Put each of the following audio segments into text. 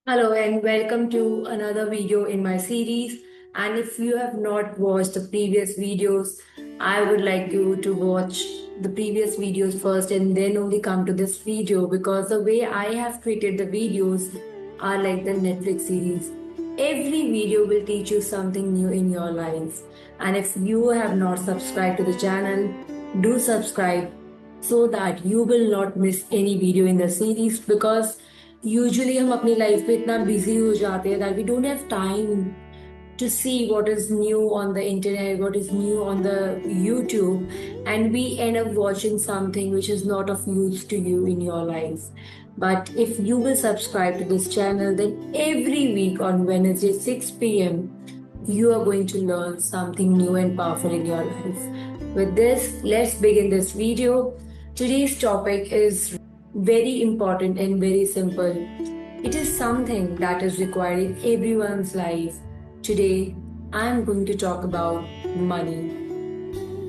Hello and welcome to another video in my series. And if you have not watched the previous videos, I would like you to watch the previous videos first and then only come to this video because the way I have created the videos are like the Netflix series. Every video will teach you something new in your life. And if you have not subscribed to the channel, do subscribe so that you will not miss any video in the series because usually हम अपनी life पे इतना busy हो जाते हैं that we don't have time to see what is new on the internet, what is new on the YouTube, and we end up watching something which is not of use to you in your life. But if you will subscribe to this channel, then every week on Wednesday 6 p.m., you are going to learn something new and powerful in your life. With this, let's begin this video. Today's topic is very important and very simple. It is something that is required in everyone's life. Today, I am going to talk about money.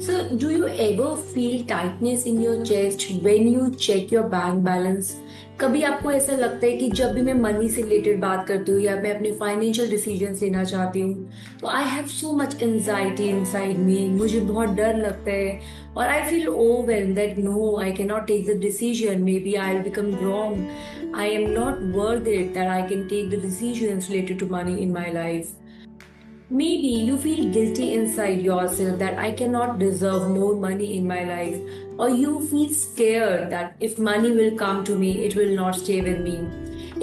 So, do you ever feel tightness in your chest when you check your bank balance? कभी आपको ऐसा लगता है कि जब भी मैं money से रिलेटेड बात करती हूँ या मैं अपने फाइनेंशियल डिसीजंस लेना चाहती हूँ तो I have so much anxiety inside me, मुझे बहुत डर लगता है और I feel overwhelm that no I can not take the decision, maybe I will become wrong, I am not worth it that I can take the decisions related to money in my life. Maybe you feel guilty inside yourself that I cannot deserve more money in my life, or you feel scared that if money will come to me, it will not stay with me.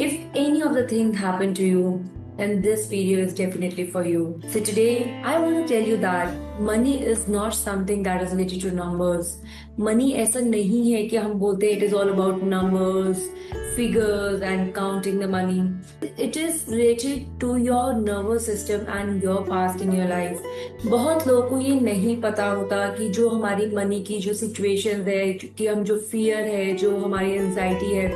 If any of the things happen to you, then this video is definitely for you. So today, I want to tell you that money is not something that is related to numbers. Money ऐसा नहीं है कि हम बोलते हैं it is all about numbers, figures and counting the money. It is related to your nervous system and your past in your life. बहुत लोगों को ये नहीं पता होता कि जो हमारी मनी की जो सिचुएशन है, कि हम जो फियर है, जो हमारी एंजाइटी है,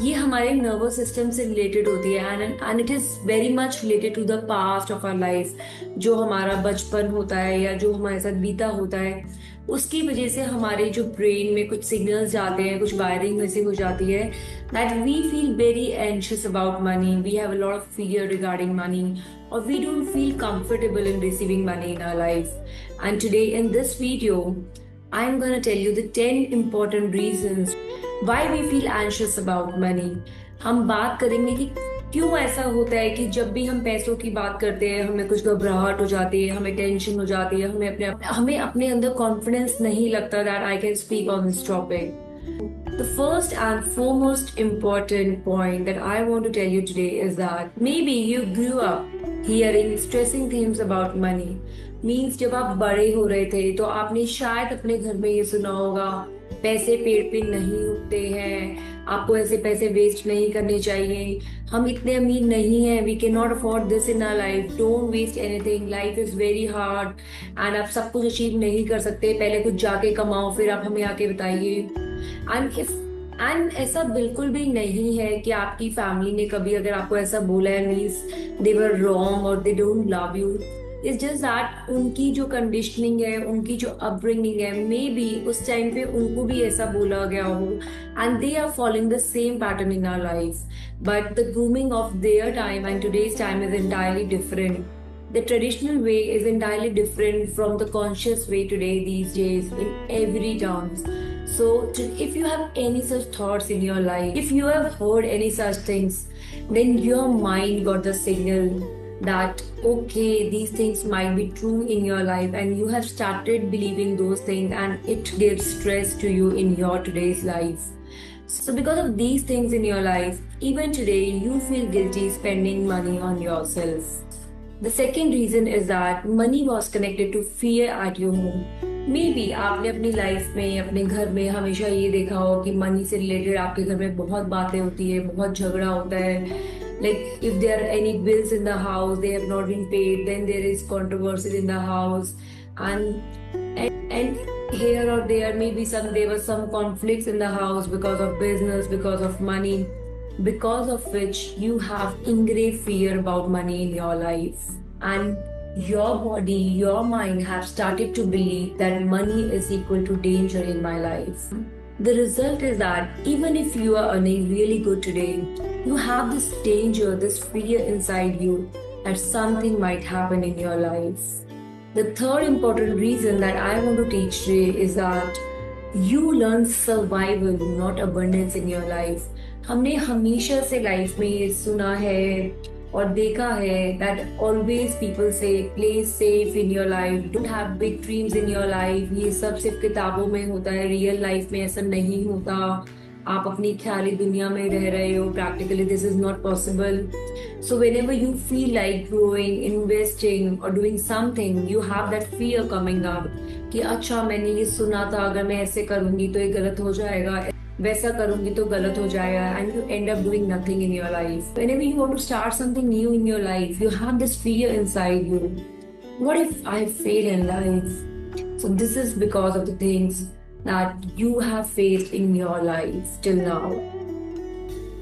ये हमारे नर्वस सिस्टम से रिलेटेड होती है and it is very much related to the past of our life. जो हमारा बचपन होता है या जो हमारे साथ बीता होता है उसकी वजह से हमारे जो ब्रेन में कुछ सिग्नल्स जाते हैं, कुछ वायरिंग वैसे हो जाती है that we feel very anxious about money, we have a lot of fear regarding money और we don't feel comfortable in receiving money in our life. And today in this video I am gonna tell you the 10 important reasons why we feel anxious about money. हम बात करेंगे कि क्यों ऐसा होता है कि जब भी हम पैसों की बात करते हैं हमें कुछ घबराहट हो जाती है, हमें टेंशन हो जाती है, हमें अपने अंदर कॉन्फिडेंस नहीं लगता that I can speak on this topic. The first and foremost important point that I want to tell you today is that maybe you grew up hearing stressing themes about money. Means जब आप बड़े हो रहे थे तो आपने शायद अपने घर में ये सुना होगा पैसे पेड़ पे नहीं उगते हैं, आपको ऐसे पैसे वेस्ट नहीं करने चाहिए, हम इतने अमीर नहीं हैं, we can not afford this in our life, don't waste anything, life is very hard and आप सब कुछ अचीव नहीं कर सकते, पहले कुछ जाके कमाओ फिर आप हमें आके बताइए. एंड ऐसा बिल्कुल भी नहीं है कि आपकी फैमिली ने कभी अगर आपको ऐसा बोला है मीन्स दे वर रॉन्ग और they don't love you. It's just that उनकी जो कंडीशनिंग है, उनकी जो अपब्रिंगिंग है, मे बी उस टाइम पे उनको भी ऐसा बोला गया हो and they are following the same pattern in our life. But the grooming of their time and today's time is entirely different. The traditional way is entirely different from the conscious way today these days in every terms. So if you have any such thoughts in your life, if you have heard any such things, then your mind got the signal that okay, these things might be true in your life and you have started believing those things and it gives stress to you in your today's life. So because of these things in your life, even today you feel guilty spending money on yourself. The second reason is that money was connected to fear at your home. Maybe आपने अपनी life में अपने घर में हमेशा ये देखा हो कि मनी से रिलेटेड आपके घर में बहुत बातें होती है, बहुत झगड़ा होता है. Like if there are any bills in the house, they have not been paid, then there is controversy in the house, and here or there maybe there were some conflicts in the house because of business, because of money, because of which you have engraved fear about money in your life, and your body, your mind have started to believe that money is equal to danger in my life. The result is that even if you are earning really good today, you have this danger, this fear inside you that something might happen in your life. The third important reason that I want to teach today is that you learn survival, not abundance in your life. हमने हमेशा से life में ये सुना है और देखा है that always people say play safe in your life, don't have big dreams in your life. ये सब सिर्फ किताबों में होता है, रियल लाइफ में ऐसा नहीं होता. आप अपनी ख्याली दुनिया में रह रहे हो. Practically this is not possible. So whenever you feel like growing, investing or doing something, you have that fear coming up कि अच्छा मैंने ये सुना था, अगर मैं ऐसे करूंगी तो ये गलत हो जाएगा, वैसा करूंगी तो गलत हो जाएगा, and you end up doing nothing in your life. Whenever you want to start something new in your life, you have this fear inside you. What if I fail in life? So this is because of the things that you have faced in your life till now.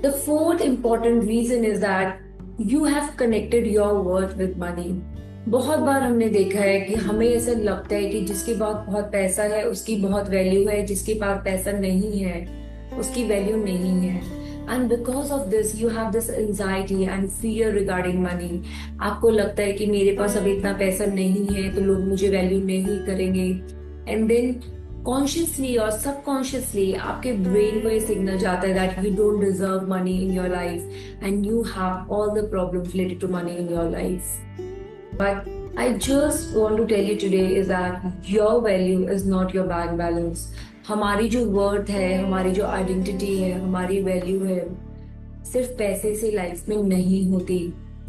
The fourth important reason is that you have connected your worth with money. बहुत बार हमने देखा है कि हमें ऐसा लगता है कि जिसके पास बहुत पैसा है उसकी बहुत वैल्यू है, जिसके पास पैसा नहीं है उसकी वैल्यू नहीं है. And because of this you have this anxiety and fear regarding money. आपको लगता है कि मेरे पास अभी इतना पैसा नहीं है तो लोग मुझे वैल्यू नहीं करेंगे. एंड देन कॉन्शियसली और सबकॉन्शियसली आपके ब्रेन को ये सिग्नल जाता है that you don't deserve money in your life and you have all the problems related to money in your life. But I just want to tell you today is that your value is not your bank balance. हमारी जो worth है, हमारी जो identity है, हमारी value है, सिर्फ पैसे से लाइफ में नहीं होती.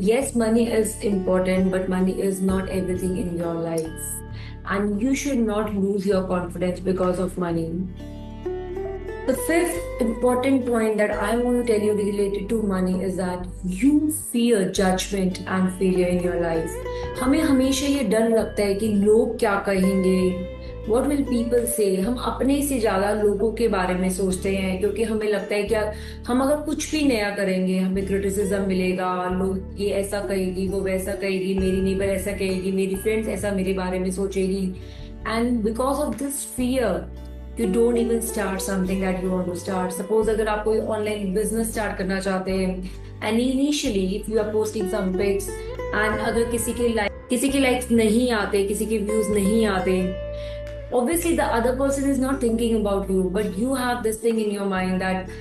Yes, money is important, but money is not everything in your life. And you should not lose your confidence because of money. The fifth important point that I want to tell you related to money is that you fear judgment and failure in your life. हमें हमेशा ये डर लगता है कि लोग क्या कहेंगे, what will people say. हम अपने से ज्यादा लोगों के बारे में सोचते हैं क्योंकि हमें लगता है कि हम अगर कुछ भी नया करेंगे हमें क्रिटिसिज्म मिलेगा. लोग ये ऐसा कहेगी, वो वैसा कहेगी, मेरी नेबर ऐसा कहेगी, मेरी फ्रेंड्स ऐसा मेरे बारे में सोचेगी. And because of this fear you don't even start something that you want to start. Suppose अगर आप कोई ऑनलाइन बिजनेस स्टार्ट करना चाहते हैं and initially if you are posting some pics and अगर किसी के लाइक्स नहीं आते, किसी के व्यूज नहीं आते, obviously the other person is not thinking about you, but you have this thing in your mind that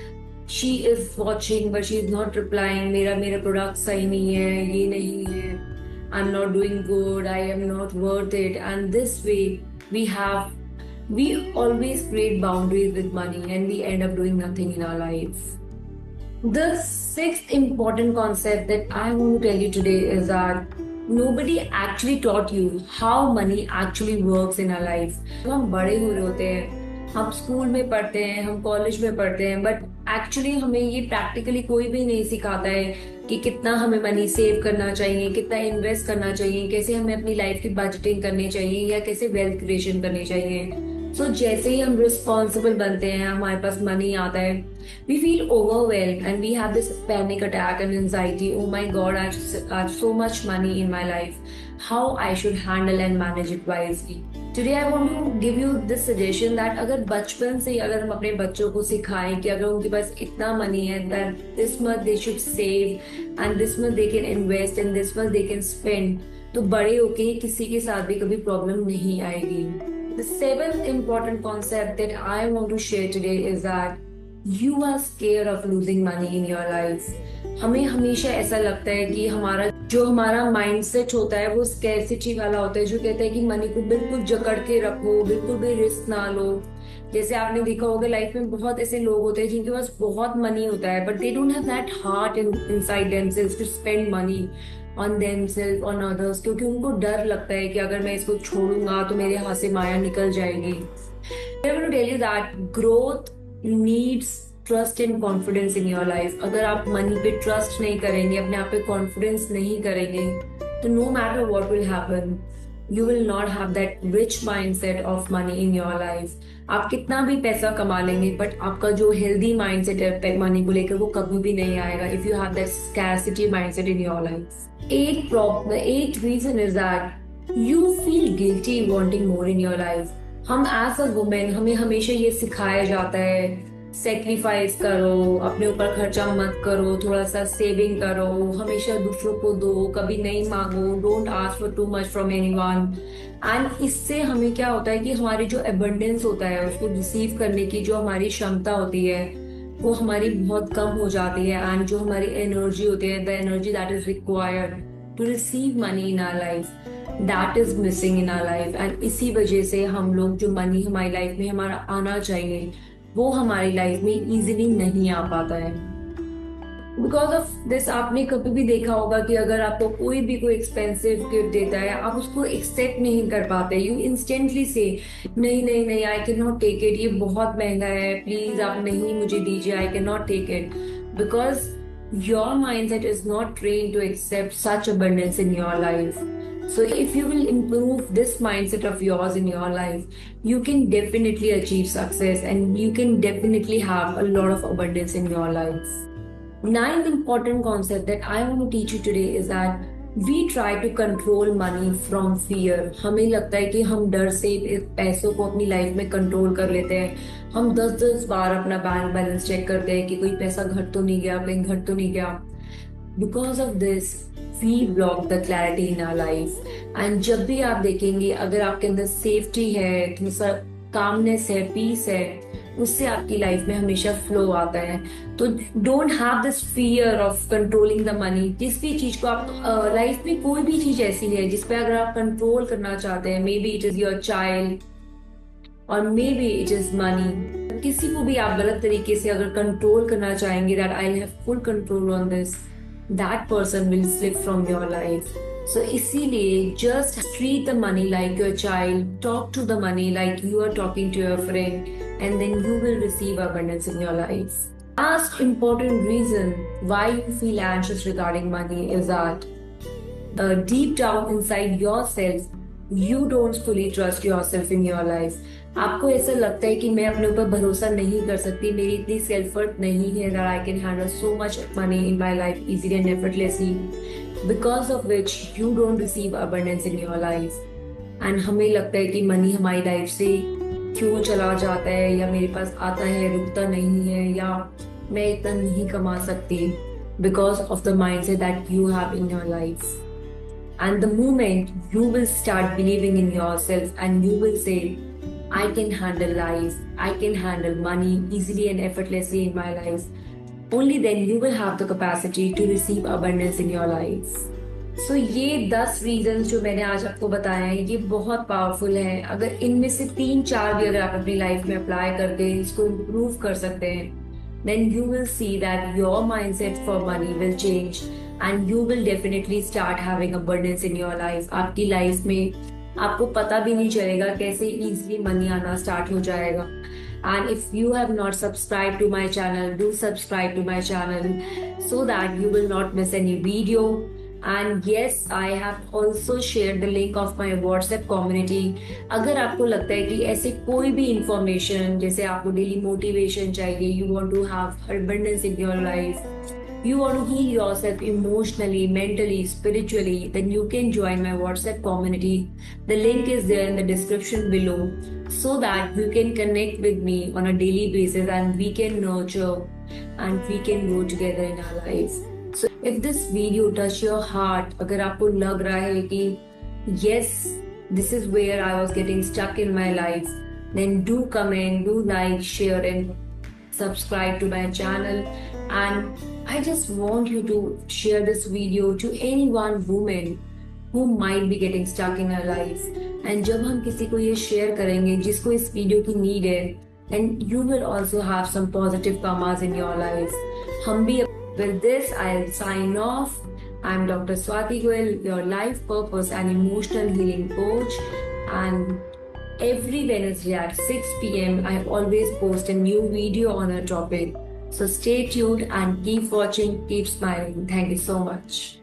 she is watching but she is not replying. मेरा प्रोडक्ट सही नहीं है, ये नहीं है, I'm not doing good, I am not worth it. And this way we always create boundaries with money and we end up doing nothing in our life. The sixth important concept that I want to tell you today is that nobody actually taught you how money actually works in our life. जब हम बड़े हो रहे होते हैं, हम school में पढ़ते हैं, हम कॉलेज में पढ़ते हैं, बट एक्चुअली हमें ये प्रैक्टिकली कोई भी नहीं सिखाता है कि कितना हमें मनी सेव करना चाहिए, कितना इन्वेस्ट करना चाहिए, कैसे हमें अपनी लाइफ की बजटिंग करनी चाहिए या कैसे वेल्थ क्रिएशन करनी चाहिए. सो जैसे ही हम रिस्पॉन्सिबल बनते हैं, हमारे पास मनी आता है, we feel overwhelmed and we have this panic attack and anxiety. Oh my god, I have so much money in my life, how I should handle and manage it wisely. Today I want to give you this suggestion that अगर बचपन से अगर हम अपने बच्चों को सिखाएं कि अगर उनके पास इतना मनी है that this much they should save and this much they can invest and this much they can spend, तो बड़े होके किसी के साथ भी कभी प्रॉब्लम नहीं आएगी. The seventh important concept that I want to share today is that you are scared of losing money in your life. हमें हमेशा ऐसा लगता है कि हमारा माइंडसेट होता है वो स्कैरसिटी वाला होता है, जो कहता है कि मनी को बिल्कुल जकड़ के रखो, बिल्कुल भी रिस्क ना लो. जैसे आपने देखा होगा लाइफ में बहुत ऐसे लोग होते हैं जिनके पास बहुत मनी होता है but they don't have that heart inside themselves to spend money on themselves on others, क्योंकि उनको डर लगता है कि अगर मैं इसको छोड़ूंगा तो मेरे हाथ से माया निकल जाएगी. I want to tell you that growth needs trust and confidence in your life. अगर आप मनी पे ट्रस्ट नहीं करेंगे, अपने आप पे कॉन्फिडेंस नहीं करेंगे, तो no matter what will happen, you will not have that rich mindset of money in your life. आप कितना भी पैसा कमा लेंगे बट आपका जो हेल्दी माइंडसेट है मनी को लेकर वो कभी भी नहीं आएगा if you have that scarcity mindset in your life. The eighth reason is that you feel guilty wanting more in your life. हम एज अ वुमेन हमें हमेशा ये सिखाया जाता है, सेक्रीफाइस करो, अपने ऊपर खर्चा मत करो, थोड़ा सा सेविंग करो, हमेशा दूसरों को दो, कभी नहीं मांगो, don't ask for too much from anyone. And इससे हमें क्या होता है कि हमारी जो एबंडेंस होता है उसको रिसीव करने की जो हमारी क्षमता होती है वो हमारी बहुत कम हो जाती है। एंड जो हमारी एनर्जी होती है, the energy that is required to receive money in our life, that is missing in our life. And इसी वजह से हम लोग जो मनी हमारी लाइफ में हमारा आना चाहिए वो हमारी लाइफ में इजीली नहीं आ पाता है। बिकॉज ऑफ दिस आपने कभी भी देखा होगा कि अगर आपको कोई भी कोई एक्सपेंसिव गिफ्ट देता है आप उसको एक्सेप्ट नहीं कर पाते, यू इंस्टेंटली से नहीं नहीं नहीं, I can not take it, ये बहुत महंगा है, प्लीज आप नहीं मुझे दीजिए, I can not take it. Because your mindset is not train to accept such abundance in your life. So if you will improve this mindset of yours in your life, you can definitely achieve success and you can definitely have a lot of abundance in your life. Ninth important concept that I want to teach you today is that we try to control money from fear. हमें लगता है कि हम डर से पैसों को अपनी लाइफ में कंट्रोल कर लेते हैं। हम 10-10 बार अपना बैंक बैलेंस चेक करते हैं कि कोई पैसा घट तो नहीं गया, कहीं घट तो नहीं गया। Because of this we block the clarity in our life. And जब भी आप देखेंगे अगर आपके अंदर सेफ्टी है, थोड़ा सा कामनेस है, पीस है, उससे आपकी लाइफ में हमेशा फ्लो आता है। तो don't have this fear of controlling the money. जिस भी चीज को आप लाइफ में कोई भी चीज ऐसी है जिसपे अगर आप कंट्रोल करना चाहते हैं, maybe it is your child और maybe it is money, किसी को भी आप गलत तरीके से अगर कंट्रोल करना चाहेंगे, that I have full control on this, that person will slip from your life. So इसीलिए just treat the money like your child, talk to the money like you are talking to your friend, and then you will receive abundance in your life. Last important reason why you feel anxious regarding money is that deep down inside yourself, you don't fully trust yourself in your life. आपको ऐसा लगता है कि मैं अपने ऊपर भरोसा नहीं कर सकती, मेरी इतनी सेल्फ वर्थ नहीं है that I can handle so much money in my life easily and effortlessly, because of which you don't receive abundance in your life. And हमें लगता है कि मनी हमारी लाइफ से क्यों चला जाता है, या मेरे पास आता है रुकता नहीं है, या मैं इतना नहीं कमा सकती, because of the mindset that you have in your life. And the moment you will start believing in yourself and you will say I can handle life, I can handle money easily and effortlessly in my life, only then you will have the capacity to receive abundance in your life. So ये 10 reasons जो मैंने आज आपको बताया है ये बहुत powerful है। अगर इनमें से 3-4 भी अगर आप अपनी लाइफ में अप्लाई करके इसको इम्प्रूव कर सकते हैं, then you will see that your mindset for money will change and you will definitely start having abundance in your life. आपकी लाइफ में आपको पता भी नहीं चलेगा कैसे easily मनी आना स्टार्ट हो जाएगा। And if you have not subscribed to my channel, do subscribe to my channel so that you will not miss any video. And yes, I have also shared the link of my WhatsApp community. अगर आपको लगता है कि ऐसे कोई भी information, जैसे आपको डेली मोटिवेशन चाहिए, you want to have abundance in your life, you want to heal yourself emotionally, mentally, spiritually, then you can join my WhatsApp community. The link is there in the description below so that you can connect with me on a daily basis and we can nurture and we can grow together in our lives. So if this video touched your heart, अगर आपको लग रहा है कि yes, this is where I was getting stuck in my life, then do comment, do like, share and subscribe to my channel. And I just want you to share this video to any one woman who might be getting stuck in her life. And जब हम किसी को ये share करेंगे जिसको इस video की need है, and you will also have some positive karmas in your life. हम भी with this I'll sign off. I'm Dr. Swati Goel, your life purpose and emotional healing coach, and every Wednesday at 6 p.m. I always post a new video on a topic. So stay tuned and keep watching, keep smiling. Thank you so much.